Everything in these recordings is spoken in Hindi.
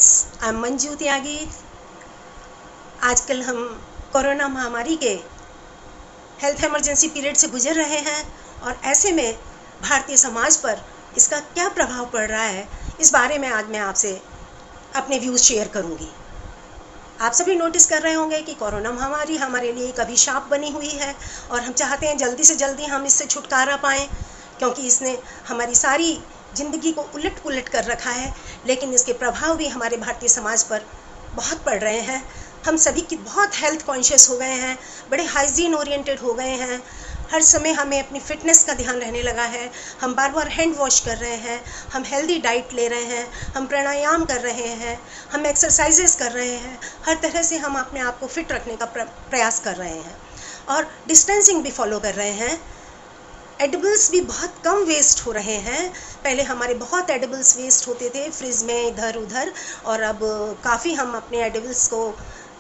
फ्रेंड्स, आई एम मंजू त्यागी। आजकल हम कोरोना महामारी के हेल्थ इमरजेंसी पीरियड से गुजर रहे हैं और ऐसे में भारतीय समाज पर इसका क्या प्रभाव पड़ रहा है, इस बारे में आज मैं आपसे अपने व्यूज़ शेयर करूंगी। आप सभी नोटिस कर रहे होंगे कि कोरोना महामारी हमारे लिए एक अभिशाप बनी हुई है और हम चाहते हैं जल्दी से जल्दी हम इससे छुटकारा पाएँ, क्योंकि इसने हमारी सारी ज़िंदगी को उलट पुलट कर रखा है। लेकिन इसके प्रभाव भी हमारे भारतीय समाज पर बहुत पड़ रहे हैं। हम सभी की बहुत हेल्थ कॉन्शियस हो गए हैं, बड़े हाइजीन ओरिएंटेड हो गए हैं। हर समय हमें अपनी फ़िटनेस का ध्यान रहने लगा है। हम बार बार हैंड वॉश कर रहे हैं, हम हेल्दी डाइट ले रहे हैं, हम प्राणायाम कर रहे हैं, हम एक्सरसाइजेस कर रहे हैं। हर तरह से हम अपने आप को फिट रखने का प्रयास कर रहे हैं और डिस्टेंसिंग भी फॉलो कर रहे हैं। एडिबल्स भी बहुत कम वेस्ट हो रहे हैं। पहले हमारे बहुत एडिबल्स वेस्ट होते थे फ्रिज में इधर उधर, और अब काफ़ी हम अपने एडिबल्स को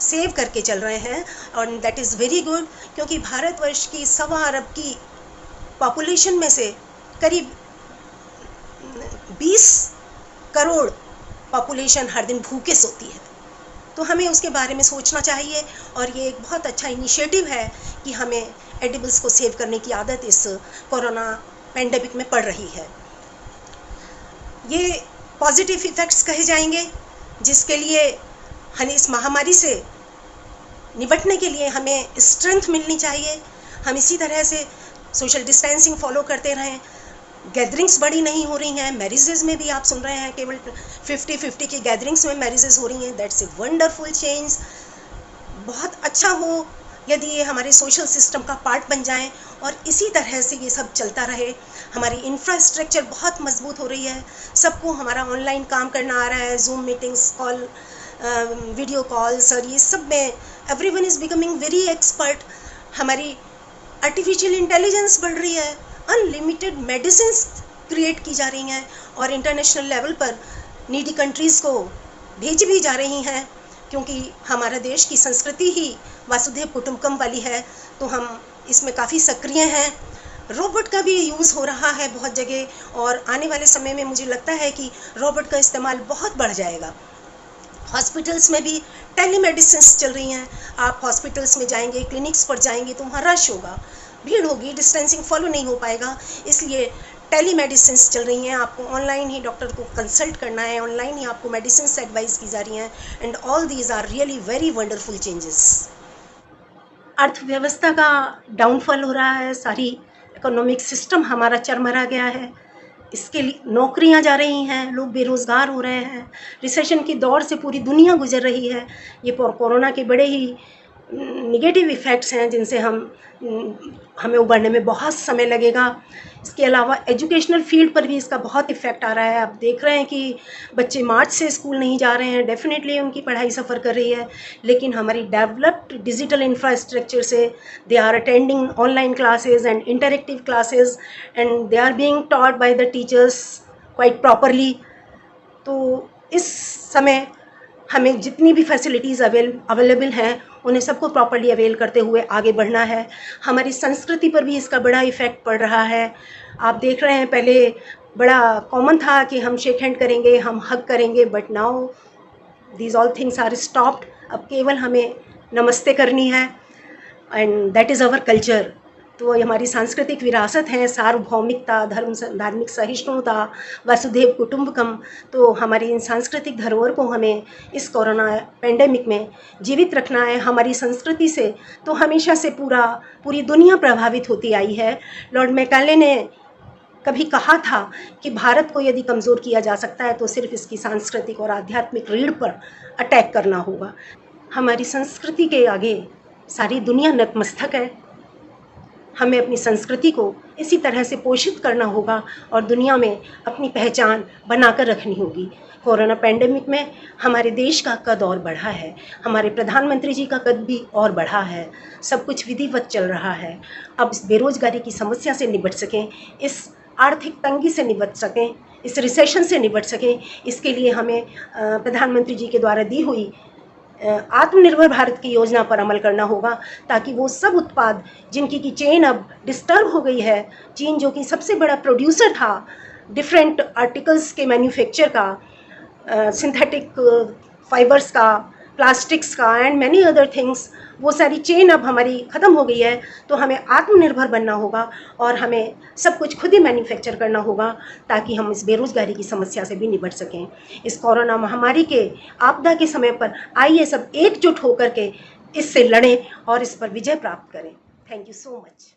सेव करके चल रहे हैं और दैट इज़ वेरी गुड, क्योंकि भारतवर्ष की 1.25 अरब की पॉपुलेशन में से करीब 20 करोड़ पॉपुलेशन हर दिन भूखे सोती है। तो हमें उसके बारे में सोचना चाहिए और ये एक बहुत अच्छा इनिशिएटिव है कि हमें एडिबल्स को सेव करने की आदत इस कोरोना पेंडेमिक में पड़ रही है। ये पॉजिटिव इफ़ेक्ट्स कहे जाएंगे, जिसके लिए हमें इस महामारी से निपटने के लिए हमें स्ट्रेंथ मिलनी चाहिए। हम इसी तरह से सोशल डिस्टेंसिंग फॉलो करते रहें। गैदरिंग्स बड़ी नहीं हो रही हैं, मैरिजेस में भी आप सुन रहे हैं केवल 50-50 की गैदरिंग्स में मैरिजेस हो रही हैं। That's a wonderful change. बहुत अच्छा हो यदि ये हमारे सोशल सिस्टम का पार्ट बन जाएं और इसी तरह से ये सब चलता रहे। हमारी इंफ्रास्ट्रक्चर बहुत मजबूत हो रही है, सबको हमारा ऑनलाइन काम करना आ रहा है, zoom meetings, call, video calls, और ये सब में everyone is becoming very expert. हमारी आर्टिफिशियल इंटेलिजेंस बढ़ रही है, अनलिमिटेड मेडिसिन्स क्रिएट की जा रही हैं और इंटरनेशनल लेवल पर नीडी कंट्रीज़ को भेज भी जा रही हैं, क्योंकि हमारा देश की संस्कृति ही वासुदेव कुटुंबकम वाली है, तो हम इसमें काफ़ी सक्रिय हैं। रोबोट का भी यूज़ हो रहा है बहुत जगह और आने वाले समय में मुझे लगता है कि रोबोट का इस्तेमाल बहुत बढ़ जाएगा। हॉस्पिटल्स में भी टेलीमेडिसिन्स चल रही हैं। आप हॉस्पिटल्स में जाएंगे, क्लिनिक्स पर जाएंगे तो वहाँ रश होगा, भीड़ होगी, डिस्टेंसिंग फॉलो नहीं हो पाएगा, इसलिए टेलीमेडिसिन्स चल रही हैं। आपको ऑनलाइन ही डॉक्टर को कंसल्ट करना है, ऑनलाइन ही आपको मेडिसिन्स एडवाइस की जा रही हैं, and all these are really very wonderful changes. अर्थव्यवस्था का डाउनफॉल हो रहा है, सारी इकोनॉमिक सिस्टम हमारा चरमरा गया है, इसके लिए नौकरियां जा रही हैं, लोग बेरोज़गार हो रहे हैं, रिसेशन की दौर से पूरी दुनिया गुजर रही है। ये कोरोना के बड़े ही निगेटिव इफ़ेक्ट्स हैं जिनसे हमें उबरने में बहुत समय लगेगा। इसके अलावा एजुकेशनल फील्ड पर भी इसका बहुत इफ़ेक्ट आ रहा है। आप देख रहे हैं कि बच्चे मार्च से स्कूल नहीं जा रहे हैं, डेफिनेटली उनकी पढ़ाई सफ़र कर रही है, लेकिन हमारी डेवलप्ड डिजिटल इंफ्रास्ट्रक्चर से they are attending online classes and interactive classes and they are being taught by the teachers quite properly. तो इस समय हमें जितनी भी फैसिलिटीज़ अवेलेबल हैं उन्हें सबको प्रॉपर्ली अवेल करते हुए आगे बढ़ना है। हमारी संस्कृति पर भी इसका बड़ा इफ़ेक्ट पड़ रहा है। आप देख रहे हैं, पहले बड़ा कॉमन था कि हम शेक हैंड करेंगे, हम हग करेंगे, but now these all things are stopped. अब केवल हमें नमस्ते करनी है and that is our culture. तो ये हमारी सांस्कृतिक विरासत है, सार्वभौमिकता, धार्मिक सहिष्णुता, वसुधैव कुटुंबकम। तो हमारी इन सांस्कृतिक धरोहर को हमें इस कोरोना पेंडेमिक में जीवित रखना है। हमारी संस्कृति से तो हमेशा से पूरी दुनिया प्रभावित होती आई है। लॉर्ड मैकाले ने कभी कहा था कि भारत को यदि कमज़ोर किया जा सकता है तो सिर्फ इसकी सांस्कृतिक और आध्यात्मिक रीढ़ पर अटैक करना होगा। हमारी संस्कृति के आगे सारी दुनिया नतमस्तक है। हमें अपनी संस्कृति को इसी तरह से पोषित करना होगा और दुनिया में अपनी पहचान बनाकर रखनी होगी। कोरोना पेंडेमिक में हमारे देश का कद और बढ़ा है, हमारे प्रधानमंत्री जी का कद भी और बढ़ा है, सब कुछ विधिवत चल रहा है। अब इस बेरोजगारी की समस्या से निपट सकें, इस आर्थिक तंगी से निपट सकें, इस रिसेशन से निपट सकें, इसके लिए हमें प्रधानमंत्री जी के द्वारा दी हुई आत्मनिर्भर भारत की योजना पर अमल करना होगा, ताकि वो सब उत्पाद जिनकी की चेन अब डिस्टर्ब हो गई है, चीन जो कि सबसे बड़ा प्रोड्यूसर था डिफरेंट आर्टिकल्स के मैन्युफैक्चर का, सिंथेटिक फाइबर्स का, प्लास्टिक्स का एंड मैनी अदर थिंग्स, वो सारी चेन अब हमारी ख़त्म हो गई है। तो हमें आत्मनिर्भर बनना होगा और हमें सब कुछ खुद ही मैन्युफैक्चर करना होगा ताकि हम इस बेरोज़गारी की समस्या से भी निपट सकें। इस कोरोना महामारी के आपदा के समय पर आइए सब एकजुट होकर के इससे लड़ें और इस पर विजय प्राप्त करें। Thank you so much.